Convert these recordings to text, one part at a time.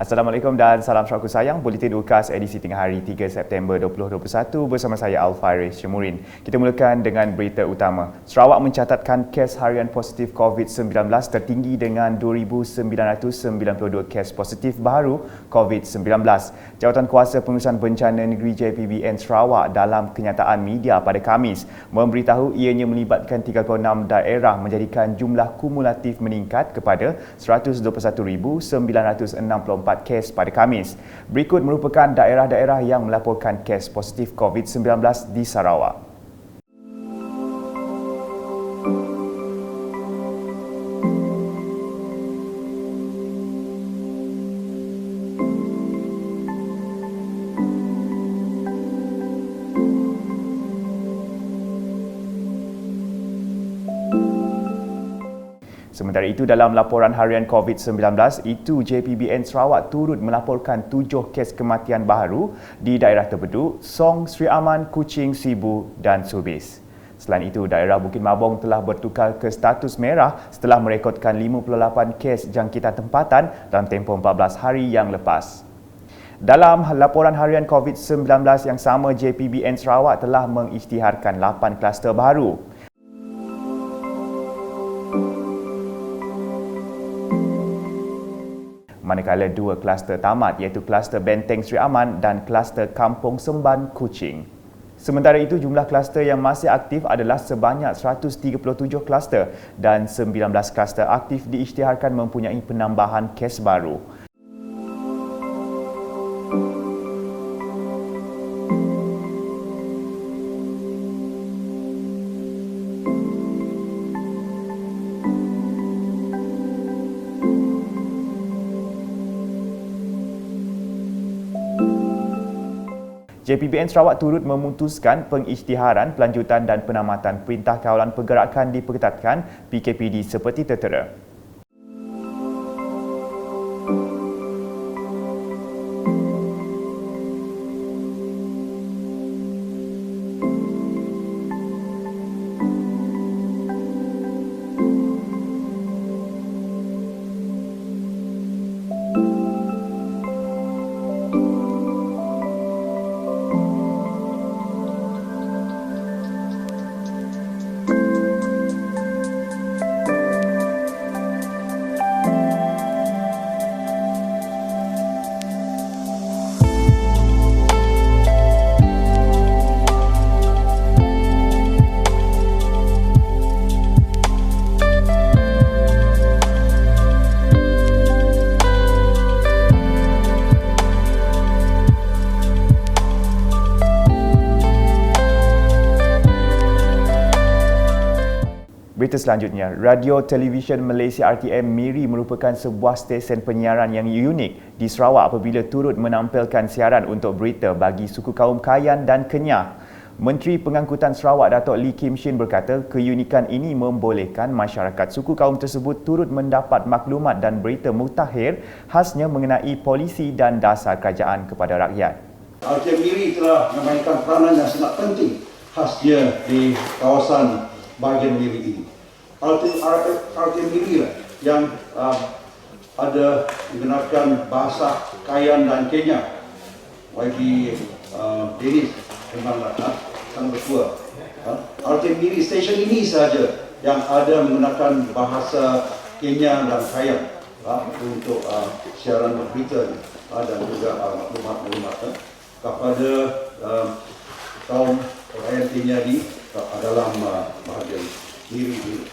Assalamualaikum dan salam sahabatku sayang. Buletin UKAS edisi tengah hari 3 September 2021 bersama saya Al-Fairiz Syemurin. Kita mulakan dengan berita utama. Sarawak mencatatkan kes harian positif COVID-19 tertinggi dengan 2,992 kes positif baru COVID-19. Jawatan Kuasa Pengurusan Bencana Negeri JPBN Sarawak dalam kenyataan media pada Khamis memberitahu ianya melibatkan 36 daerah menjadikan jumlah kumulatif meningkat kepada 121,964 kes pada Khamis. Berikut merupakan daerah-daerah yang melaporkan kes positif COVID-19 di Sarawak. Sementara itu, dalam laporan harian COVID-19 itu, JPBN Sarawak turut melaporkan 7 kes kematian baru di daerah Terbeduk, Song, Sri Aman, Kuching, Sibu dan Subis. Selain itu, daerah Bukit Mabong telah bertukar ke status merah setelah merekodkan 58 kes jangkitan tempatan dalam tempoh 14 hari yang lepas. Dalam laporan harian COVID-19 yang sama, JPBN Sarawak telah mengisytiharkan 8 kluster baru. Manakala 2 kluster tamat iaitu kluster Benteng Sri Aman dan kluster Kampung Semban Kuching. Sementara itu, jumlah kluster yang masih aktif adalah sebanyak 137 kluster dan 19 kluster aktif diisytiharkan mempunyai penambahan kes baru. JPBN Sarawak turut memutuskan pengisytiharan pelanjutan dan penamatan Perintah Kawalan Pergerakan diperketatkan PKPD seperti tertera. Berita selanjutnya, Radio Televisyen Malaysia RTM Miri merupakan sebuah stesen penyiaran yang unik di Sarawak apabila turut menampilkan siaran untuk berita bagi suku kaum Kayan dan Kenyah. Menteri Pengangkutan Sarawak Datuk Lee Kim Shin berkata keunikan ini membolehkan masyarakat suku kaum tersebut turut mendapat maklumat dan berita mutakhir khasnya mengenai polisi dan dasar kerajaan kepada rakyat. RTM Miri telah memainkan peranan yang sangat penting khasnya di kawasan bahagian Miri ini. RTM Miri yang ada menggunakan bahasa Kayan dan Kenya bagi Denis sang bertua. RTM Miri stesen ini saja yang ada menggunakan bahasa Kenya dan Kayan untuk siaran berita dan juga maklumat kepada kaum rakyat Kenya di dalam bahagian Miri ini.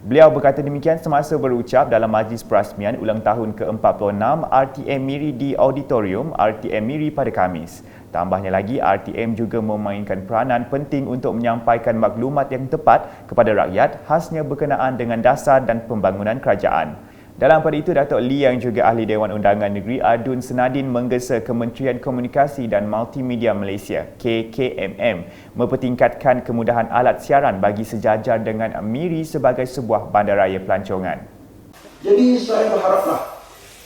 Beliau berkata demikian semasa berucap dalam majlis perasmian ulang tahun ke-46 RTM Miri di Auditorium RTM Miri pada Khamis. Tambahnya lagi, RTM juga memainkan peranan penting untuk menyampaikan maklumat yang tepat kepada rakyat khasnya berkenaan dengan dasar dan pembangunan kerajaan. Dalam pada itu, Datuk Lee yang juga Ahli Dewan Undangan Negeri Adun Senadin menggesa Kementerian Komunikasi dan Multimedia Malaysia KKMM mempertingkatkan kemudahan alat siaran bagi sejajar dengan Miri sebagai sebuah bandaraya pelancongan. Jadi saya berharaplah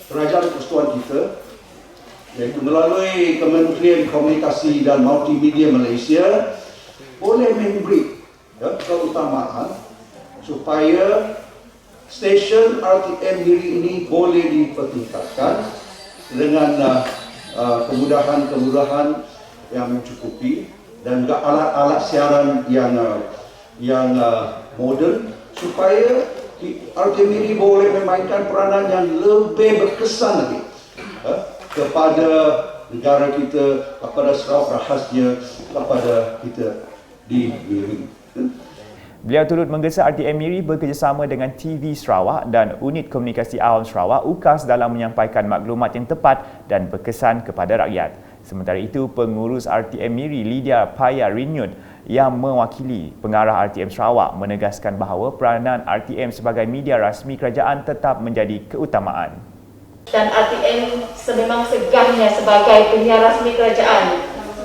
kerajaan persekutuan kita iaitu melalui Kementerian Komunikasi dan Multimedia Malaysia boleh memberi keutamaan supaya stesen RTM Miri ini boleh dipertingkatkan dengan kemudahan-kemudahan yang mencukupi dan juga alat-alat siaran yang moden supaya RTM ini boleh memainkan peranan yang lebih berkesan lagi kepada negara kita, kepada Sarawak khasnya, kepada kita di Miri. Beliau turut menggesa RTM Miri bekerjasama dengan TV Sarawak dan Unit Komunikasi Awam Sarawak UKAS dalam menyampaikan maklumat yang tepat dan berkesan kepada rakyat. Sementara itu, pengurus RTM Miri Lydia Paya Rinyut yang mewakili pengarah RTM Sarawak menegaskan bahawa peranan RTM sebagai media rasmi kerajaan tetap menjadi keutamaan. Dan RTM memang segahnya sebagai penyiar rasmi kerajaan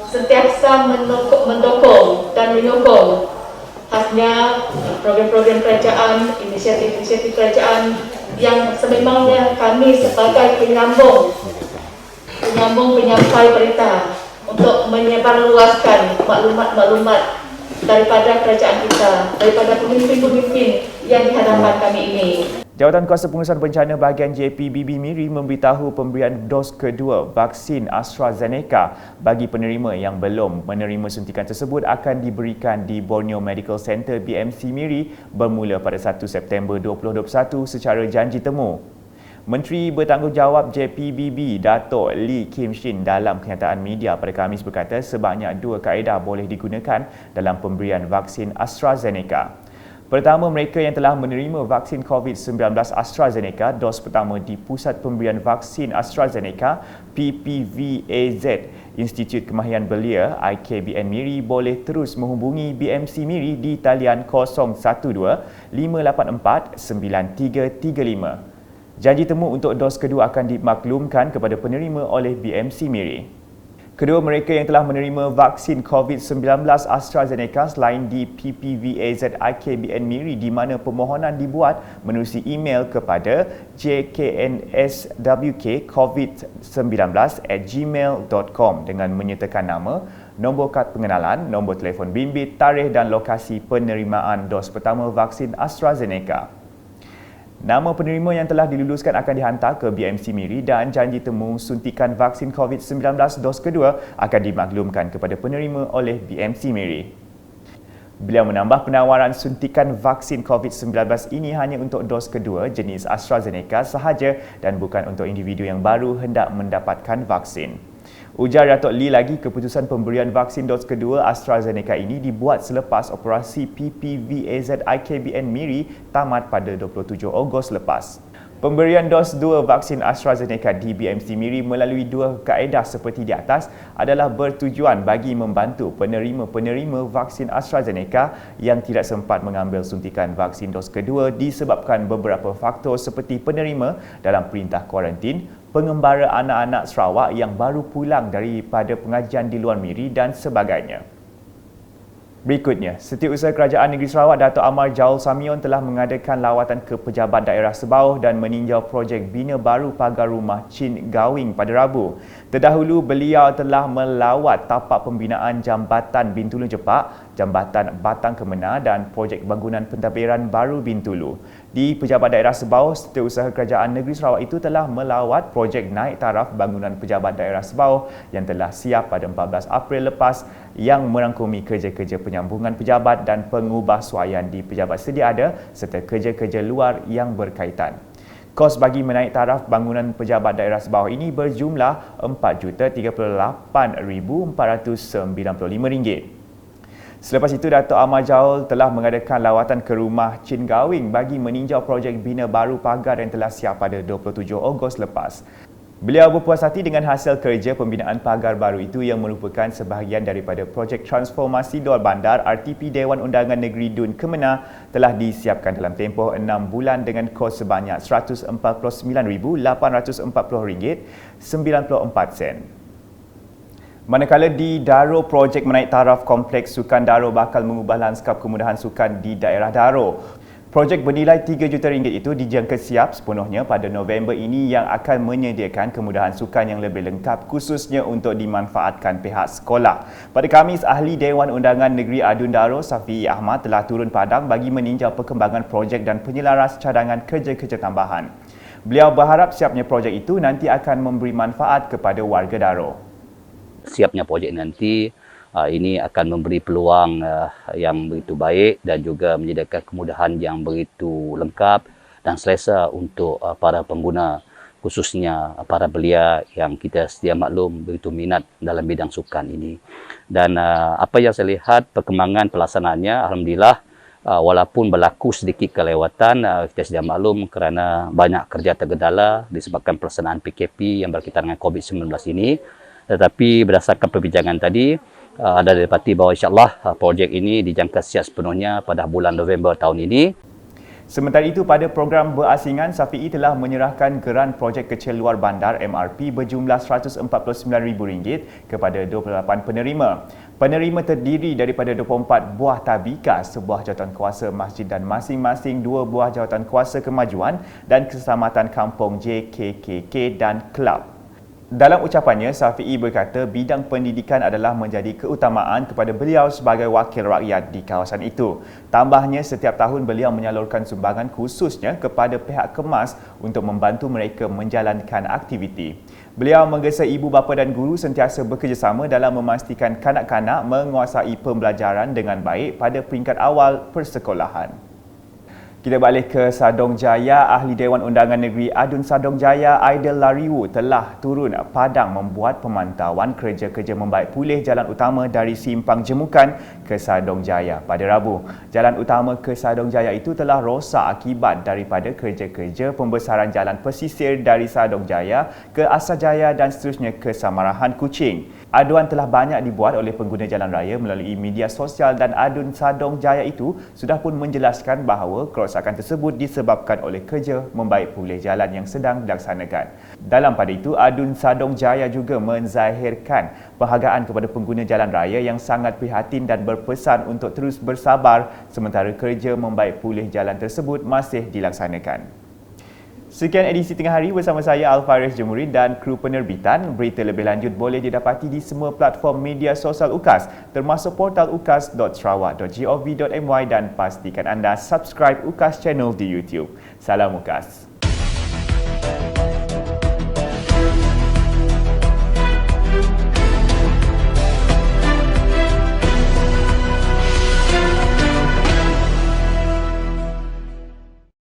sentiasa mendukung dan menyokong khasnya program-program kerajaan, inisiatif-inisiatif kerajaan yang sememangnya kami sebagai penyampai berita untuk menyebarluaskan maklumat-maklumat daripada kerajaan kita, daripada pemimpin-pemimpin yang di hadapan kami ini. Jawatan Kuasa Pengurusan Bencana bahagian JPBB Miri memberitahu pemberian dos kedua vaksin AstraZeneca bagi penerima yang belum menerima suntikan tersebut akan diberikan di Borneo Medical Center BMC Miri bermula pada 1 September 2021 secara janji temu. Menteri Bertanggungjawab JPBB Dato' Lee Kim Shin dalam kenyataan media pada Khamis berkata sebanyak 2 kaedah boleh digunakan dalam pemberian vaksin AstraZeneca. Pertama, mereka yang telah menerima vaksin COVID-19 AstraZeneca dos pertama di Pusat Pemberian Vaksin AstraZeneca PPVAZ Institut Kemahiran Belia IKBN Miri boleh terus menghubungi BMC Miri di talian 012 584 9335. Janji temu untuk dos kedua akan dimaklumkan kepada penerima oleh BMC Miri. Kedua mereka yang telah menerima vaksin COVID-19 AstraZeneca selain di PPVAZ IKBN Miri di mana permohonan dibuat menerusi email kepada jknswkcovid19@gmail.com dengan menyertakan nama, nombor kad pengenalan, nombor telefon bimbit, tarikh dan lokasi penerimaan dos pertama vaksin AstraZeneca. Nama penerima yang telah diluluskan akan dihantar ke BMC Miri dan janji temu suntikan vaksin COVID-19 dos kedua akan dimaklumkan kepada penerima oleh BMC Miri. Beliau menambah penawaran suntikan vaksin COVID-19 ini hanya untuk dos kedua jenis AstraZeneca sahaja dan bukan untuk individu yang baru hendak mendapatkan vaksin. Ujar Dato' Lee lagi, keputusan pemberian vaksin dos kedua AstraZeneca ini dibuat selepas operasi PPVAZ IKBN Miri tamat pada 27 Ogos lepas. Pemberian dos 2 vaksin AstraZeneca di BMC Miri melalui 2 kaedah seperti di atas adalah bertujuan bagi membantu penerima-penerima vaksin AstraZeneca yang tidak sempat mengambil suntikan vaksin dos kedua disebabkan beberapa faktor seperti penerima dalam perintah kuarantin, pengembara anak-anak Sarawak yang baru pulang daripada pengajian di luar Miri dan sebagainya. Berikutnya, Setiausaha Kerajaan Negeri Sarawak Dato' Amar Jaul Samion telah mengadakan lawatan ke pejabat daerah Sebauh dan meninjau projek bina baru pagar rumah Chin Gawing pada Rabu. Terdahulu, beliau telah melawat tapak pembinaan Jambatan Bintulu Jepak, Jambatan Batang Kemena dan projek bangunan pentadbiran baru Bintulu. Di Pejabat Daerah Sebauh, Setiausaha Kerajaan Negeri Sarawak itu telah melawat projek naik taraf bangunan Pejabat Daerah Sebauh yang telah siap pada 14 April lepas yang merangkumi kerja-kerja penyambungan pejabat dan pengubahsuaian di pejabat sedia ada serta kerja-kerja luar yang berkaitan. Kos bagi menaik taraf bangunan Pejabat Daerah Sebauh ini berjumlah RM438,495. Selepas itu, Dato' Amar Jaul telah mengadakan lawatan ke rumah Chin Gawing bagi meninjau projek bina baru pagar yang telah siap pada 27 Ogos lepas. Beliau berpuas hati dengan hasil kerja pembinaan pagar baru itu yang merupakan sebahagian daripada projek transformasi luar bandar RTP Dewan Undangan Negeri Dun Kemenah telah disiapkan dalam tempoh 6 bulan dengan kos sebanyak RM149,840.94. Manakala di Daro, projek menaik taraf kompleks sukan Daro bakal mengubah lanskap kemudahan sukan di daerah Daro. Projek bernilai RM3 juta itu dijangka siap sepenuhnya pada November ini yang akan menyediakan kemudahan sukan yang lebih lengkap khususnya untuk dimanfaatkan pihak sekolah. Pada Khamis, Ahli Dewan Undangan Negeri Adun Daro, Safi Ahmad telah turun padang bagi meninjau perkembangan projek dan penyelaras cadangan kerja-kerja tambahan. Beliau berharap siapnya projek itu nanti akan memberi manfaat kepada warga Daro. Siapnya projek nanti ini akan memberi peluang yang begitu baik dan juga menyediakan kemudahan yang begitu lengkap dan selesa untuk para pengguna, khususnya para belia yang kita sedia maklum begitu minat dalam bidang sukan ini. Dan apa yang saya lihat perkembangan pelaksanaannya, alhamdulillah, walaupun berlaku sedikit kelewatan, kita sedia maklum kerana banyak kerja tergendala disebabkan pelaksanaan PKP yang berkaitan dengan COVID-19 ini. Tetapi berdasarkan perbincangan tadi, ada didapati bahawa insyaAllah projek ini dijangka siap sepenuhnya pada bulan November tahun ini. Sementara itu, pada program berasingan, Safi'i telah menyerahkan geran projek kecil luar bandar MRP berjumlah RM149,000 kepada 28 penerima. Penerima terdiri daripada 24 buah tabika, sebuah jawatankuasa masjid dan masing-masing 2 buah jawatankuasa kemajuan dan keselamatan kampung JKKK dan kelab. Dalam ucapannya, Safi'i berkata bidang pendidikan adalah menjadi keutamaan kepada beliau sebagai wakil rakyat di kawasan itu. Tambahnya, setiap tahun beliau menyalurkan sumbangan khususnya kepada pihak kemas untuk membantu mereka menjalankan aktiviti. Beliau menggesa ibu bapa dan guru sentiasa bekerjasama dalam memastikan kanak-kanak menguasai pembelajaran dengan baik pada peringkat awal persekolahan. Kita balik ke Sadong Jaya. Ahli Dewan Undangan Negeri Adun Sadong Jaya, Aidil Lariwu, telah turun padang membuat pemantauan kerja-kerja membaik pulih jalan utama dari Simpang Jemukan ke Sadong Jaya pada Rabu. Jalan utama ke Sadong Jaya itu telah rosak akibat daripada kerja-kerja pembesaran jalan pesisir dari Sadong Jaya ke Asajaya dan seterusnya ke Samarahan Kuching. Aduan telah banyak dibuat oleh pengguna jalan raya melalui media sosial dan Adun Sadong Jaya itu sudah pun menjelaskan bahawa kerosakan tersebut disebabkan oleh kerja membaik pulih jalan yang sedang dilaksanakan. Dalam pada itu, Adun Sadong Jaya juga menzahirkan penghargaan kepada pengguna jalan raya yang sangat prihatin dan berpesan untuk terus bersabar sementara kerja membaik pulih jalan tersebut masih dilaksanakan. Sekian edisi Tengah Hari bersama saya Alfaris Jemurin dan kru penerbitan. Berita lebih lanjut boleh didapati di semua platform media sosial UKAS termasuk portal ukas.sarawak.gov.my dan pastikan anda subscribe UKAS channel di YouTube. Salam UKAS.